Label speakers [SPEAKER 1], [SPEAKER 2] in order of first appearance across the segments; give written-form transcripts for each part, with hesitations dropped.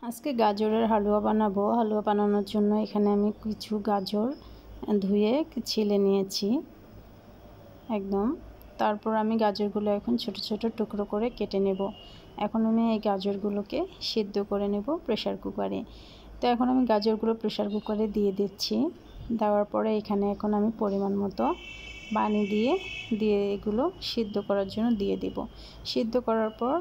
[SPEAKER 1] আজকে গাজরের হালুয়া বানাবো। হালুয়া বানানোর জন্য এখানে আমি কিছু গাজর ধুয়ে ছিলে নিয়েছি একদম। তারপর আমি গাজরগুলো এখন ছোট ছোট টুকরো করে কেটে নেব। এখন আমি এই গাজরগুলোকে সিদ্ধ করে নেব প্রেসার কুকারে। তো এখন আমি গাজরগুলো প্রেসার কুকারে দিয়ে দিচ্ছি। দেওয়ার পরে এখানে এখন আমি পরিমাণ মতো পানি দিয়ে এগুলো সিদ্ধ করার জন্য দিয়ে দিব। সিদ্ধ করার পর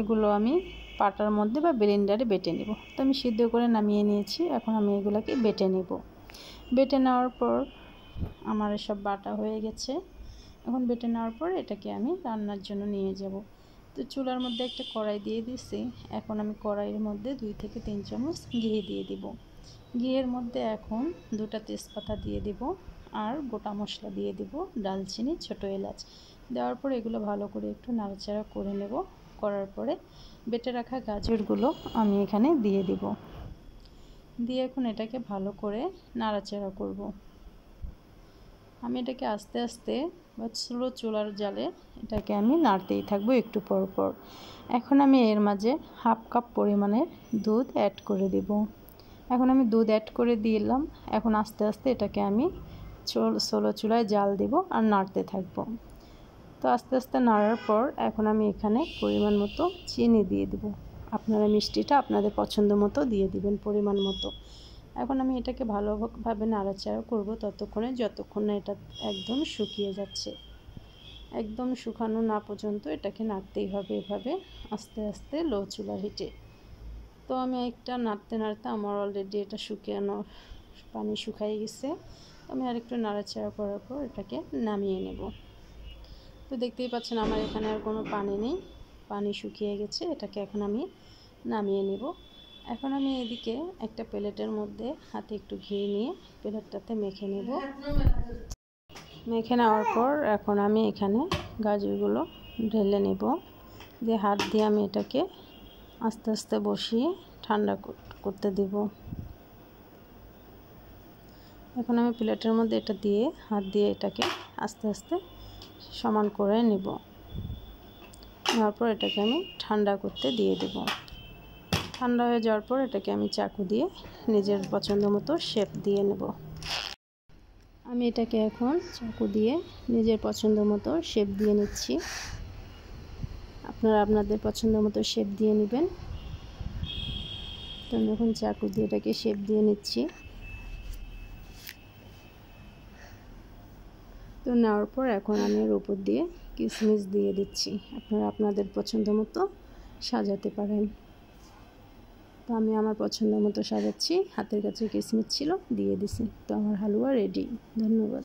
[SPEAKER 1] এগুলো আমি পাটার মধ্যে বা ব্লেন্ডারে বেটে নেব। তো আমি সিদ্ধ করে নামিয়ে নিয়েছি। এখন আমি এগুলোকে বেটে নেব। বেটে নেওয়ার পর আমার এসব বাটা হয়ে গেছে। এখন বেটে নেওয়ার পর এটাকে আমি রান্নার জন্য নিয়ে যাব। তো চুলার মধ্যে একটা কড়াই দিয়ে দিছি। এখন আমি কড়াইয়ের মধ্যে 2 থেকে 3 চামচ ঘি দিয়ে দিব। ঘিয়ের মধ্যে এখন 2টা তেজপাতা দিয়ে দিব আর গোটা মশলা দিয়ে দিব, দারচিনি, ছোট এলাচ দেওয়ার পর এগুলো ভালো করে একটু নাড়াচাড়া করে নেব। করার পরে বেটে রাখা গাজরগুলো আমি এখানে দিয়ে দিব। দিয়ে এখন এটাকে ভালো করে নাড়াচাড়া করব। আমি এটাকে আস্তে আস্তে বা স্লো চুলার জালে এটাকে আমি নাড়তেই থাকবো একটু পর পর। এখন আমি এর মাঝে 1/2 কাপ পরিমাণের দুধ অ্যাড করে দিব। এখন আমি দুধ অ্যাড করে দিলাম। এখন আস্তে আস্তে এটাকে আমি স্লো চুলায় জাল দেব আর নাড়তে থাকবো। তো আস্তে আস্তে নাড়ার পর এখন আমি এখানে পরিমাণ মতো চিনি দিয়ে দেব। আপনারা মিষ্টিটা আপনাদের পছন্দ মতো দিয়ে দিবেন পরিমাণ মতো। এখন আমি এটাকে ভালোভাবে নাড়াচাড়া করব ততক্ষণে যতক্ষণ না এটা একদম শুকিয়ে যাচ্ছে। একদম শুকানো না পর্যন্ত এটাকে নাড়তেই হবে এভাবে আস্তে আস্তে লো চুলার হিটে। তো আমি একটা নাড়তে নাড়তে আমার অলরেডি এটা শুকানো পানি শুকিয়ে গেছে। তো আমি আরেকটু নাড়াচাড়া করার পর এটাকে নামিয়ে নেব। তো দেখতেই পাচ্ছেন আমার এখানে আর কোনো পানি নেই, পানি শুকিয়ে গেছে। এটাকে এখন আমি নামিয়ে নেব। এখন আমি এদিকে একটা প্লেটের মধ্যে হাতে একটু ঘি নিয়ে প্লেটটাতে মেখে নেব। মেখে নেওয়ার পর এখন আমি এখানে গাজরগুলো ঢেলে নেব। দিয়ে হাত দিয়ে আমি এটাকে আস্তে আস্তে বসিয়ে ঠান্ডা করতে দেব। এখন আমি প্লেটের মধ্যে এটা দিয়ে হাত দিয়ে এটাকে আস্তে আস্তে সমান করে নেব। নেওয়ার পর এটাকে আমি ঠান্ডা করতে দিয়ে দেব। ঠান্ডা হয়ে যাওয়ার পর এটাকে আমি চাকু দিয়ে নিজের পছন্দ মতো শেপ দিয়ে নেব। আমি এটাকে এখন চাকু দিয়ে নিজের পছন্দ মতো শেপ দিয়ে নিচ্ছি। আপনারা আপনাদের পছন্দ মতো শেপ দিয়ে নেবেন। তো আমি এখন চাকু দিয়ে এটাকে শেপ দিয়ে নিচ্ছি। তো নেওয়ার পর এখন আমি এর উপর দিয়ে কিশমিশ দিয়ে দিচ্ছি। আপনারা আপনাদের পছন্দ মতো সাজাতে পারেন। তো আমি আমার পছন্দ মতো সাজাচ্ছি। হাতের কাছে কিশমিশ ছিল দিয়ে দিছি। তো আমার হালুয়া রেডি। ধন্যবাদ।